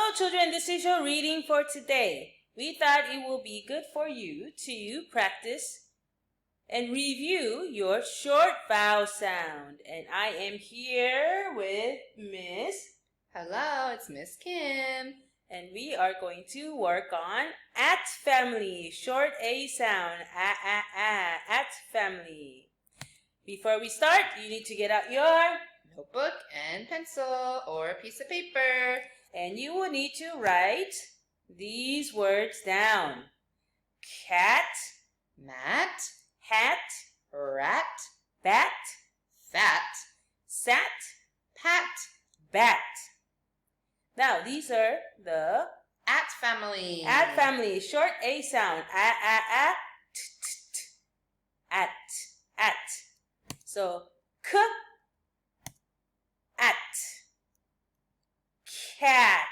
Hello children, this is your reading for today. We thought it will be good for you to practice and review your short vowel sound. And I am here with Miss. Hello, it's Miss Kim. And we are going to work on at family, short A sound, at family. Before we start, you need to get out your notebook and pencil or a piece of paper. And you will need to write these words down. Cat, mat, hat, rat, bat, fat, sat, pat, bat. Now, these are the at family. At family, short A sound. T, t, t. At. So, k, at. Cat.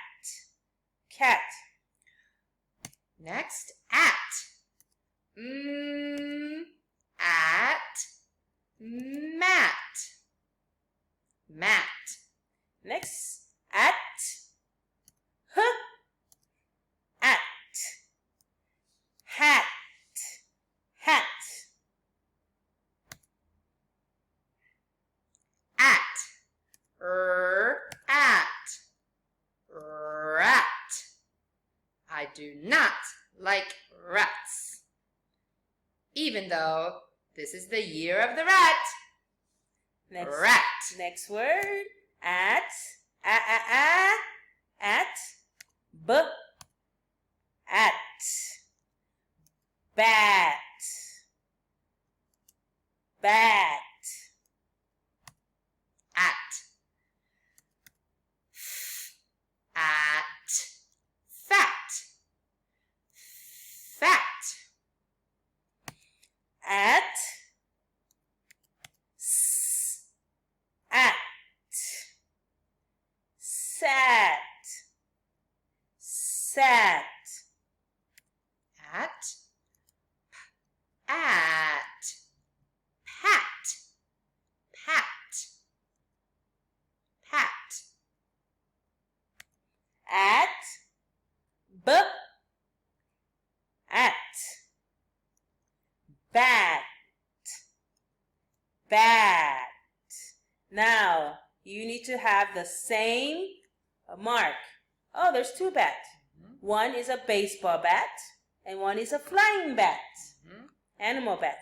Next, at. At. Mat. Next, at. At. Hat. At. Rat. I do not like rats. Even though this is the year of the rat. Rat. Next word, at. B. At. Bat. At. Fat. At. At. Sat. At. Pat. At. B. At. Bat. Now, you need to have the same mark. Oh, there's two bats. One is a baseball bat and one is a flying bat. Animal bat.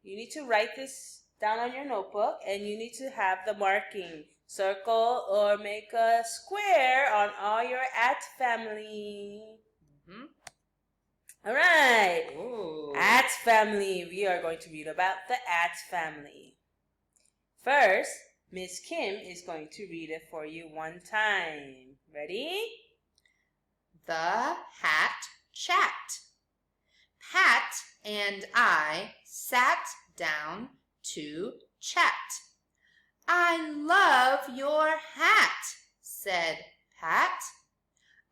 You need to write this down on your notebook and you need to have the marking. Circle or make a square on all your at family. All right. Ooh. At family. We are going to read about the at family. First, Miss Kim is going to read it for you one time. Ready? The hat chat. Pat and I sat down to chat. I love your hat, said Pat.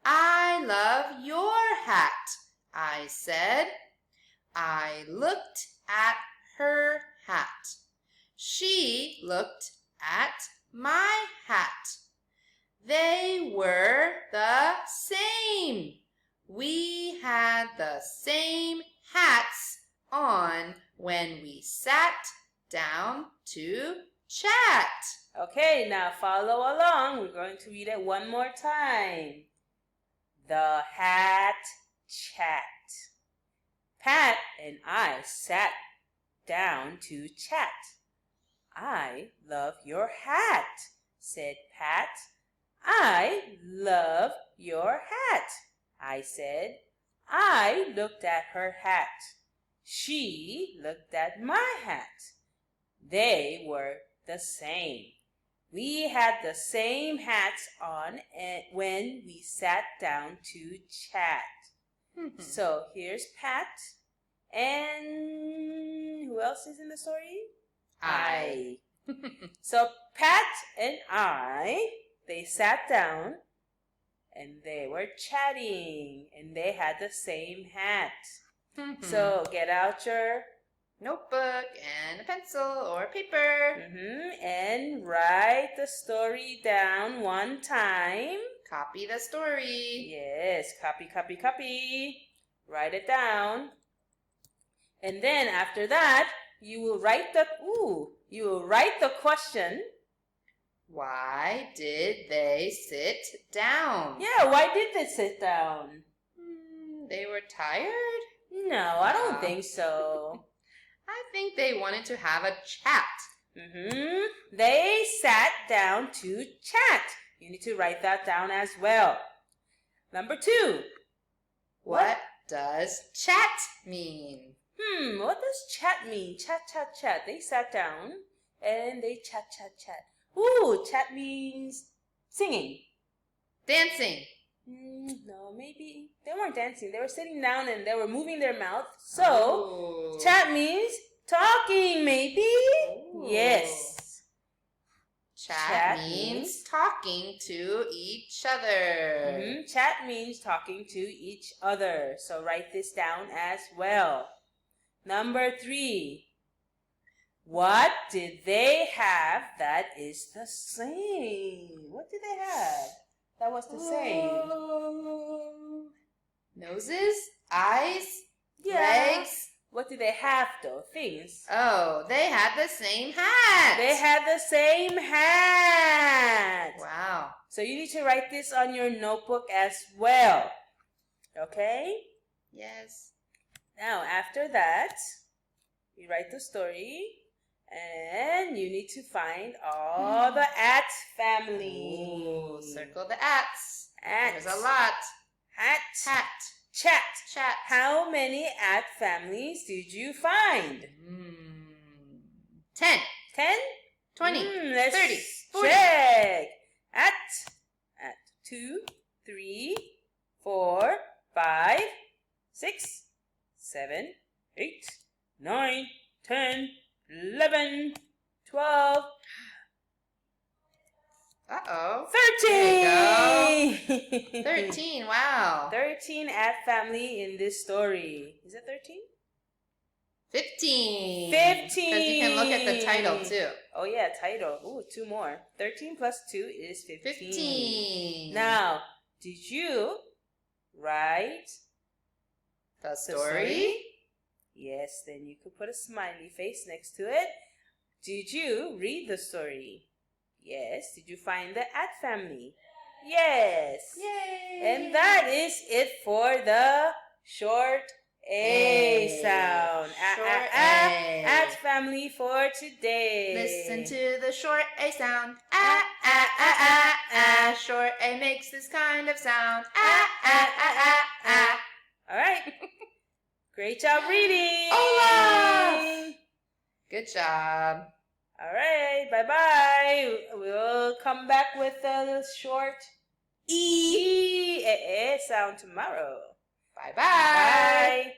I love your hat, I said. I looked at her hat. She looked at my hat. They were the same. We had the same hats on when we sat down to chat. Okay, now follow along. We're going to read it one more time. The hat chat. Pat and I sat down to chat. I love your hat, said Pat. I love your hat, I said. I looked at her hat. She looked at my hat. They were the same. We had the same hats on when we sat down to chat. So here's Pat. And who else is in the story? I. So Pat and I, they sat down and they were chatting and they had the same hat. So get out your notebook and a pencil or paper. And write the story down one time. Copy the story. Yes, copy, copy, copy. Write it down. And then after that, you will write the question. Why did they sit down? Yeah, why did they sit down? They were tired? No, I don't think so. I think they wanted to have a chat. They sat down to chat. You need to write that down as well. Number 2. What does chat mean? What does chat mean? Chat, chat, chat. They sat down and they chat, chat, chat. Ooh, chat means singing. Dancing. No, maybe they weren't dancing. They were sitting down and they were moving their mouth. So, chat means talking, maybe? Ooh. Yes. Chat means talking to each other. Chat means talking to each other. So, write this down as well. Number 3. What did they have that is the same? What did they have that was the same? Noses, eyes, legs. What did they have though? Things. Oh, they had the same hat. They had the same hat. Wow. So you need to write this on your notebook as well. Okay? Yes. Now, after that, you write the story. And you need to find all the at family. Ooh, circle the ats. At. There's a lot. Hat. Hat. Chat. Chat. How many at families did you find? 10. 10? 20. Let's 30. 40. check. At 2, 3, 4, 5, 6, 7, 8, 9, 10, 11, 12, Uh-oh. 13! 13, wow. 13 at family in this story. Is it 13? 15. 15! Because you can look at the title too. Oh yeah, title. Ooh, 2 more. 13 plus 2 is 15. 15. Now, did you write The the story? Yes, then you could put a smiley face next to it. Did you read the story? Yes. Did you find the at family? Yes. Yay! And that is it for the short A sound. Short A. At family for today. Listen to the short A sound. Ah, ah, ah, ah, ah. Short A makes this kind of sound. Ah, ah, ah, ah, ah. All right. Great job reading. Olaf! Good job. All right. Bye-bye. We'll come back with the short E sound tomorrow. Bye-bye. Bye.